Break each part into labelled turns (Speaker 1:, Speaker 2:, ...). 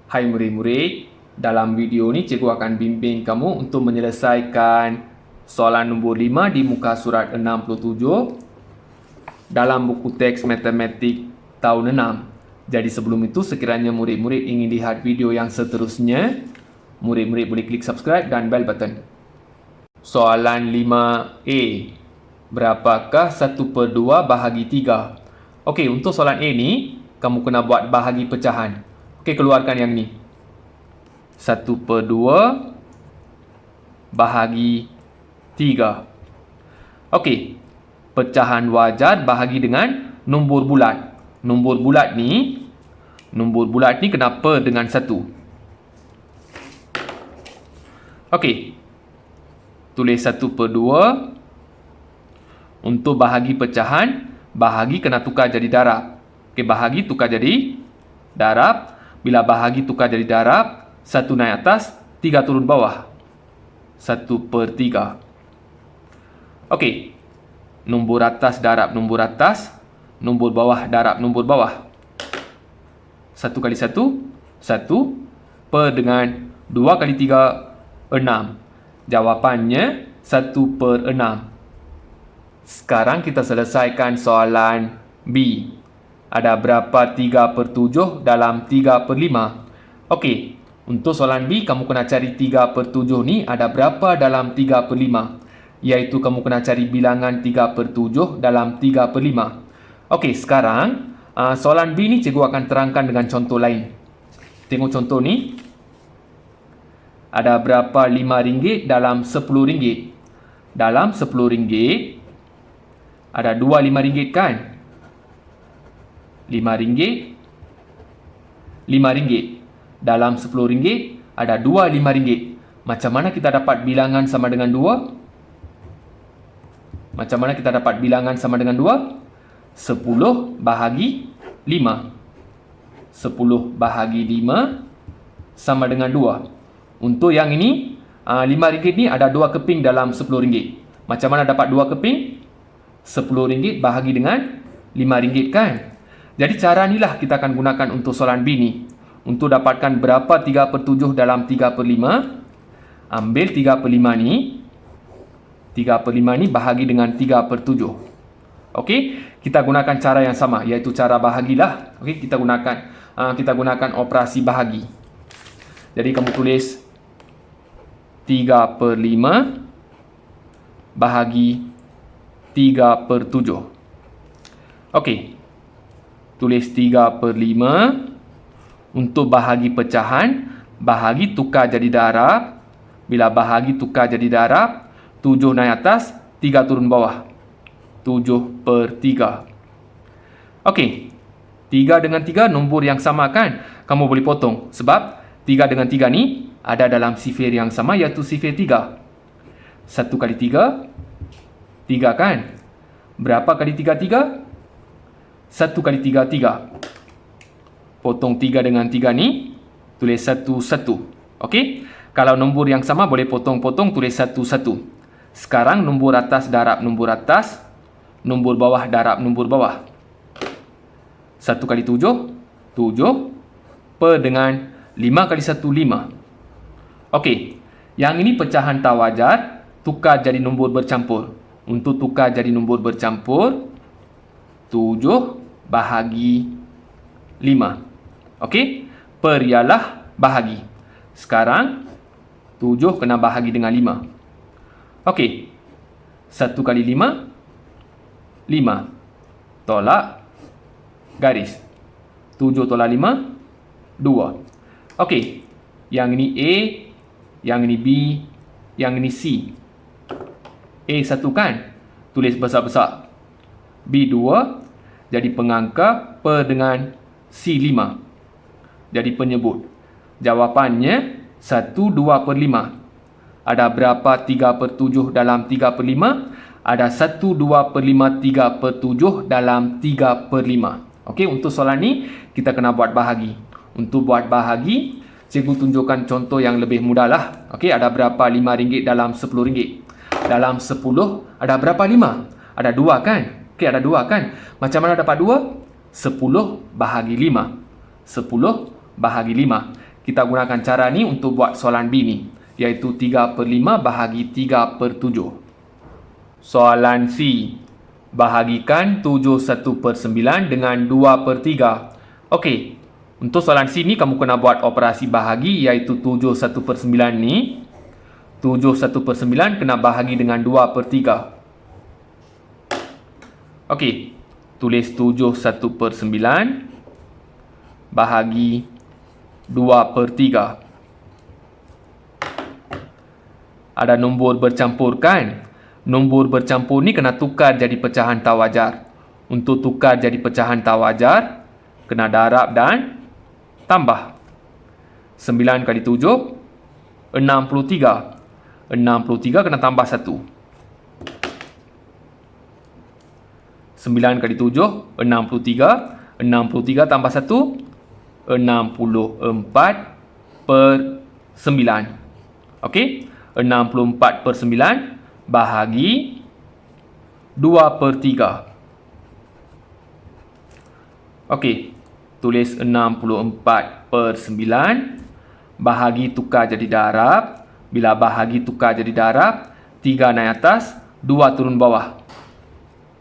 Speaker 1: Hai murid-murid, dalam video ni cikgu akan bimbing kamu untuk menyelesaikan soalan nombor 5 di muka surat 67 dalam buku teks matematik tahun 6. Jadi sebelum itu, sekiranya murid-murid ingin lihat video yang seterusnya, murid-murid boleh klik subscribe dan bell button. Soalan 5A. Berapakah 1/2 bahagi 3? Okey, untuk soalan A ni, kamu kena buat bahagi pecahan. Okey, keluarkan yang ni. 1/2 bahagi 3. Okey, pecahan wajar bahagi dengan nombor bulat. Nombor bulat ni kena per dengan 1. Okey, tulis 1/2. Untuk bahagi pecahan, bahagi kena tukar jadi darab. Okey, bahagi tukar jadi darab. Bila bahagi tukar jadi darab, 1 naik atas, 3 turun bawah. 1/3. Okey, nombor atas darab nombor atas, nombor bawah darab nombor bawah. 1 kali 1, 1. Per dengan 2 kali 3, 6. Jawapannya 1/6. Sekarang kita selesaikan soalan B. Ada berapa 3/7 dalam 3/5? Okey, untuk soalan B, kamu kena cari 3/7 ni ada berapa dalam 3/5. Iaitu kamu kena cari bilangan 3/7 dalam 3/5. Okey, sekarang soalan B ni cikgu akan terangkan dengan contoh lain. Tengok contoh ni. Ada berapa RM5 dalam RM10? Dalam RM10 ada 2 RM5 kan? RM5, RM5. Dalam RM10 ada 2 RM5. Macam mana kita dapat bilangan sama dengan 2? Macam mana kita dapat bilangan sama dengan 2? 10 bahagi 5. 10 bahagi 5 sama dengan 2. Untuk yang ini, RM5 ni ada 2 keping dalam RM10. Macam mana dapat 2 keping? RM10 bahagi dengan RM5 kan? Jadi cara inilah kita akan gunakan untuk soalan B ni. Untuk dapatkan berapa 3/7 dalam 3/5, ambil 3/5 ni. 3/5 ni bahagi dengan 3/7. Okey, kita gunakan cara yang sama, iaitu cara bahagilah. Okey, kita gunakan operasi bahagi. Jadi kamu tulis 3/5 bahagi 3/7. Okey, tulis 3/5. Untuk bahagi pecahan, bahagi tukar jadi darab. Bila bahagi tukar jadi darab, 7 naik atas, 3 turun bawah. 7/3. Okey, 3 dengan 3 nombor yang sama kan? Kamu boleh potong. Sebab 3 dengan 3 ni ada dalam sifir yang sama, iaitu sifir 3. 1 kali 3, 3 kan? Berapa kali 3, 3? 1 kali 3, 3. Potong 3 dengan 3 ni, tulis 1, 1. Okey? Kalau nombor yang sama boleh potong-potong, tulis 1, 1. Sekarang nombor atas darab nombor atas, nombor bawah darab nombor bawah. 1 kali 7, 7. Per dengan 5 kali 1, 5. Okey, yang ini pecahan tak wajar, tukar jadi nombor bercampur. Untuk tukar jadi nombor bercampur, 7 bahagi 5. Okey, per ialah bahagi. Sekarang 7 kena bahagi dengan 5. Okey, 1 kali 5, 5. Tolak garis. 7 tolak 5, 2. Okey, yang ini A, yang ini B, yang ini C. A 1 kan? Tulis besar-besar. B 2, jadi pengangka, per dengan C 5. Jadi penyebut. Jawapannya 1/2/5. Ada berapa 3/7 dalam 3/5? Ada 1/2/5 3/7 dalam 3/5. Okey, untuk soalan ni kita kena buat bahagi. Untuk buat bahagi, cikgu tunjukkan contoh yang lebih mudah lah. Okey, ada berapa RM5 dalam RM10? Dalam 10 ada berapa 5? Ada 2 kan? Okey, ada 2 kan? Macam mana dapat 2? 10 bahagi 5. 10 bahagi 5. kita gunakan cara ni untuk buat soalan B ni, iaitu 3/5 bahagi 3/7. Soalan C. Bahagikan 71/9 dengan 2/3. Okey, untuk soalan C ni kamu kena buat operasi bahagi, iaitu 71/9 ni. 71/9 kena bahagi dengan 2/3. Okey, tulis 71/9 bahagi 2/3. Ada nombor bercampur kan? Nombor bercampur ni kena tukar jadi pecahan tak wajar. Untuk tukar jadi pecahan tak wajar, kena darab dan tambah. 9 kali 7, 63. 63 kena tambah 1. 9 kali 7, 63. 63 tambah 1, 64/9. Okey, 64/9 bahagi 2/3. Okey, tulis 64/9 bahagi tukar jadi darab. Bila bahagi tukar jadi darab, 3 naik atas, 2 turun bawah.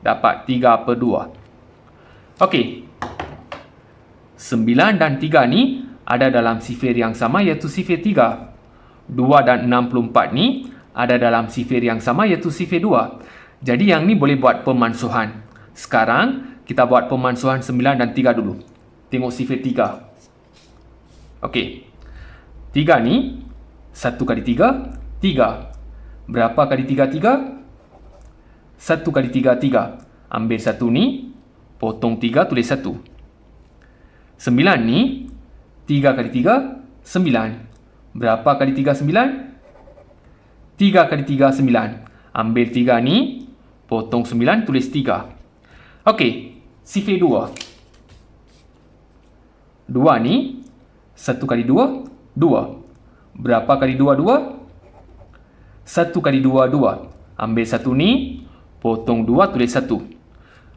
Speaker 1: Dapat 3/2. Okey, 9 dan 3 ni ada dalam sifir yang sama, iaitu sifir 3. 2 dan 64 ni ada dalam sifir yang sama, iaitu sifir 2. Jadi yang ni boleh buat pemansuhan. Sekarang kita buat pemansuhan 9 dan 3 dulu. Tengok sifir 3. Okey, 3 ni 1 kali 3, 3. Berapa kali 3, 3? 1 kali 3, 3. Ambil 1 ni, potong 3, tulis 1. 9 ni 3 kali 3, 9. Berapa kali 3, 9? 3 kali 3, 9. Ambil 3 ni, potong 9, tulis 3. Okey, sifir 2. 2 ni 1 kali 2, 2. Berapa kali 2, 2? 1 kali 2, 2. Ambil 1 ni, potong 2, tulis 1.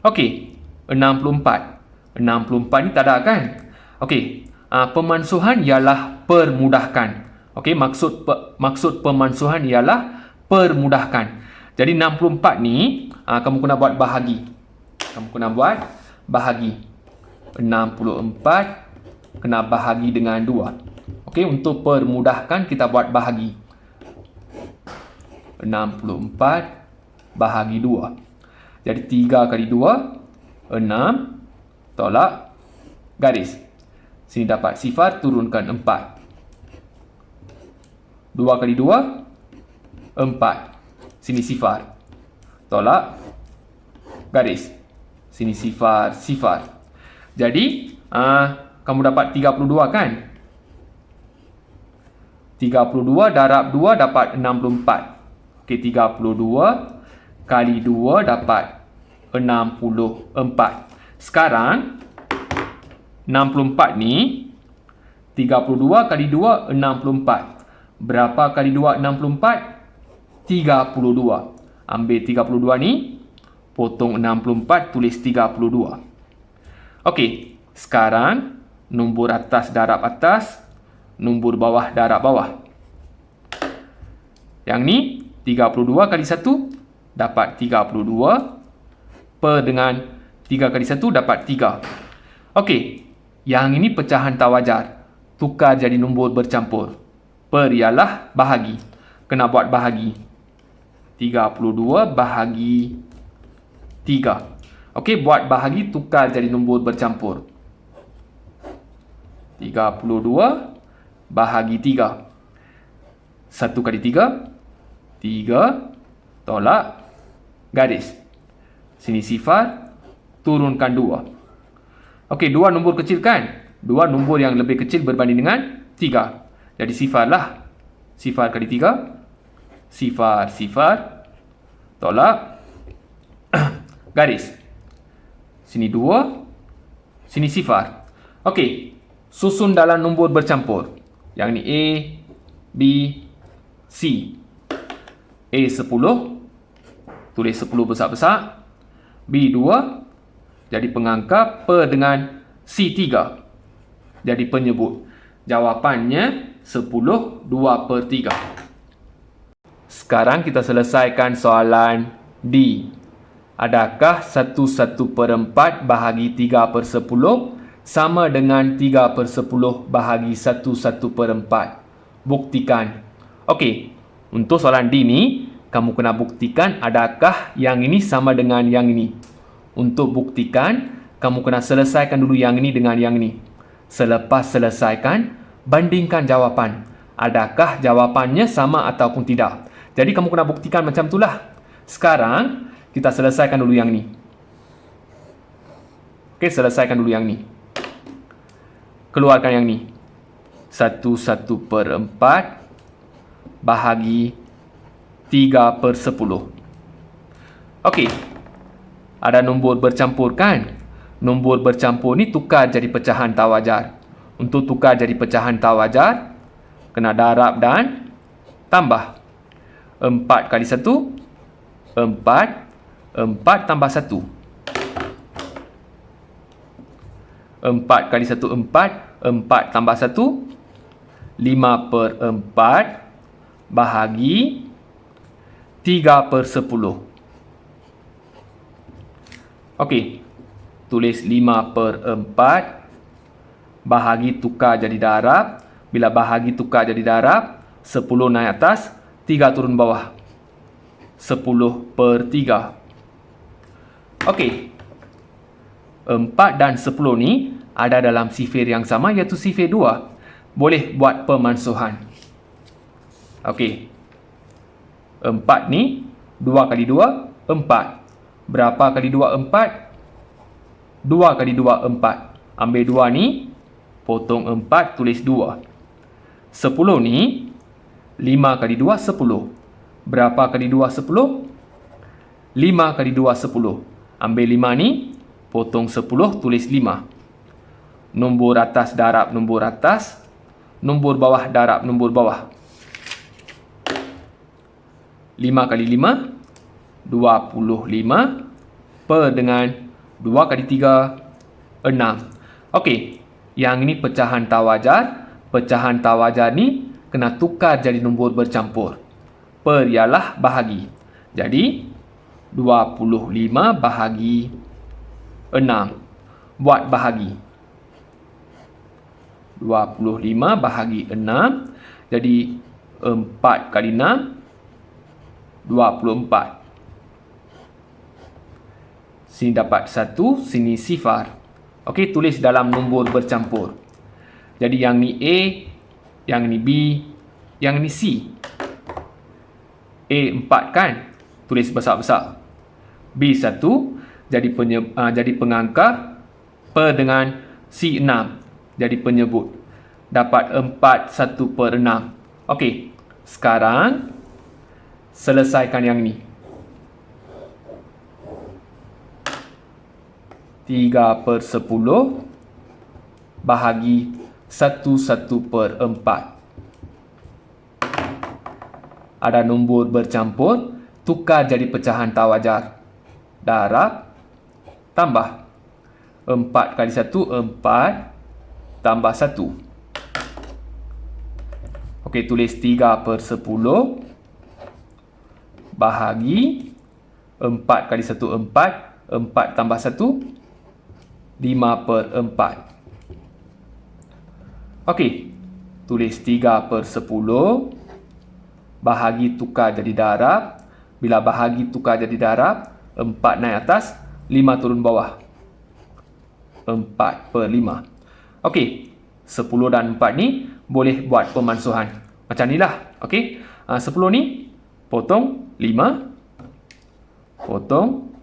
Speaker 1: Okey, 64. 64 ni tak ada kan? Okey, pemansuhan ialah permudahkan. Okey, maksud pemansuhan ialah permudahkan. Jadi 64 ni kamu kena buat bahagi. Kamu kena buat bahagi. 64 kena bahagi dengan 2. Okey, untuk permudahkan kita buat bahagi. 64 bahagi 2. Jadi 3 kali 2, 6. Tolak garis. Sini dapat sifar, turunkan 4. 2 kali 2, 4. Sini sifar. Tolak garis. Sini sifar, sifar. Jadi, kamu dapat 32 kan? 32 darab 2 dapat 64. Okey, 32 kali 2 dapat 64. Sekarang 64 ni 32 kali 2 64. Berapa kali 2 64? 32. Ambil 32 ni, potong 64, tulis 32. Okey, sekarang nombor atas darab atas, nombor bawah darab bawah. Yang ni 32 kali 1 dapat 32 per dengan 3 kali 1 dapat 3. Okey, yang ini pecahan tak wajar. Tukar jadi nombor bercampur. Per ialah bahagi. Kena buat bahagi. 32 bahagi 3. Okey, buat bahagi, tukar jadi nombor bercampur. 32 bahagi 3. 1 kali 3, 3. Tolak garis. Sini sifar, turunkan 2. Okey, 2 nombor kecil kan? 2 nombor yang lebih kecil berbanding dengan 3. Jadi sifarlah. Sifar kali 3. Sifar, sifar. Tolak garis. Sini 2. Sini sifar. Okey, susun dalam nombor bercampur. Yang ni A, B, C. A 10. Tulis 10 besar-besar. B 2. Jadi pengangka, per dengan C 3. Jadi penyebut. Jawapannya 10 2/3. Sekarang kita selesaikan soalan D. Adakah 1/4 bahagi 3/10 sama dengan 3/10 bahagi 1/4? Buktikan. Okey, untuk soalan D ni, kamu kena buktikan adakah yang ini sama dengan yang ini. Untuk buktikan, kamu kena selesaikan dulu yang ini dengan yang ini. Selepas selesaikan, bandingkan jawapan. Adakah jawapannya sama ataupun tidak? Jadi kamu kena buktikan macam itulah. Sekarang, kita selesaikan dulu yang ini. Okey, selesaikan dulu yang ini. Keluarkan yang ini. 1/4 bahagi 3/10. Okey. Ada nombor bercampur kan? Nombor bercampur ni tukar jadi pecahan tak wajar. Untuk tukar jadi pecahan tak wajar, kena darab dan tambah. 4 kali 1, 4. 4 tambah 1. 4 kali 1, 4. 4 tambah 1. 5/4 bahagi 3/10. Okey. Tulis 5/4 bahagi tukar jadi darab. Bila bahagi tukar jadi darab, 10 naik atas, 3 turun bawah. 10/3. Okey. 4 dan 10 ni ada dalam sifir yang sama, iaitu sifir 2. Boleh buat pemansuhan. Okey. 4 ni 2 kali 2, 4. Berapa kali 2, 4? 2 kali 2, 4. Ambil 2 ni, potong 4, tulis 2. 10 ni 5 kali 2, 10. Berapa kali 2, 10? 5 kali 2, 10. Ambil 5 ni, potong 10, tulis 5. Nombor atas darab nombor atas. Nombor bawah darab nombor bawah. 5 kali 5, 25. Per dengan 2 kali 3, 6. Okey, yang ini pecahan tak wajar. Pecahan tak wajar ni kena tukar jadi nombor bercampur. Per ialah bahagi. Jadi, 25 bahagi 6. Buat bahagi. 25 bahagi 6. Jadi, 4 kali 6, 24. Sini dapat 1, sini sifar. Okey, tulis dalam nombor bercampur. Jadi, yang ni A, yang ni B, yang ni C. A 4 kan? Tulis besar-besar. B 1 jadi pengangka. Per dengan C 6 jadi penyebut. Dapat 4 1/6. Okey, sekarang selesaikan yang ni. 3/10 bahagi 1/4. Ada nombor bercampur, tukar jadi pecahan tak wajar. Darab, tambah. 4 kali 1, 4. Tambah 1. Okey, tulis 3/10 bahagi 4 kali 1, 4. 4 tambah 1, 5/4. Okey, tulis 3/10 bahagi tukar jadi darab. Bila bahagi tukar jadi darab, 4 naik atas, 5 turun bawah. 4/5. Okey, 10 dan 4 ni boleh buat pemansuhan. Macam ni lah. Okey, 10 ni potong 5. Potong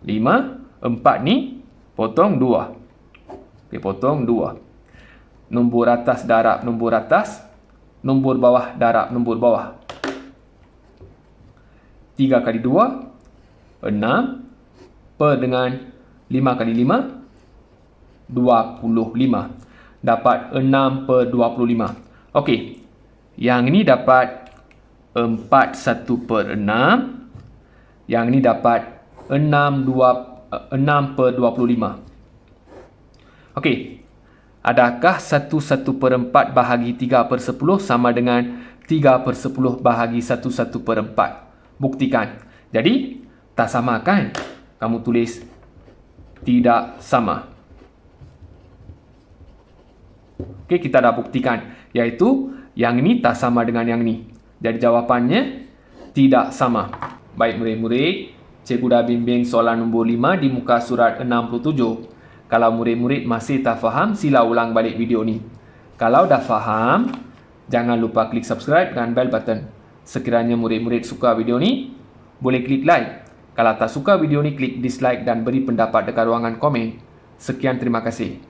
Speaker 1: 5. 4 ni potong 2. Okey, potong 2. Nombor atas darab nombor atas. Nombor bawah darab nombor bawah. 3 kali 2, 6. Per dengan 5 kali 5, 25. Dapat 6/25. Okey, yang ini dapat 4 1/6. Yang ini dapat 6/25. Okey, Adakah 1/1/4 bahagi 3/10 sama dengan 3/10 bahagi 1/1/4? Buktikan. Jadi, tak sama kan? Kamu tulis tidak sama. Okey, kita dah buktikan. Iaitu, yang ini tak sama dengan yang ini. Jadi, jawapannya tidak sama. Baik murid-murid, cikgu dah bimbing soalan nombor 5 di muka surat 67. Kalau murid-murid masih tak faham, sila ulang balik video ni. Kalau dah faham, jangan lupa klik subscribe dan bell button. Sekiranya murid-murid suka video ni, boleh klik like. Kalau tak suka video ni, klik dislike dan beri pendapat dekat ruangan komen. Sekian, terima kasih.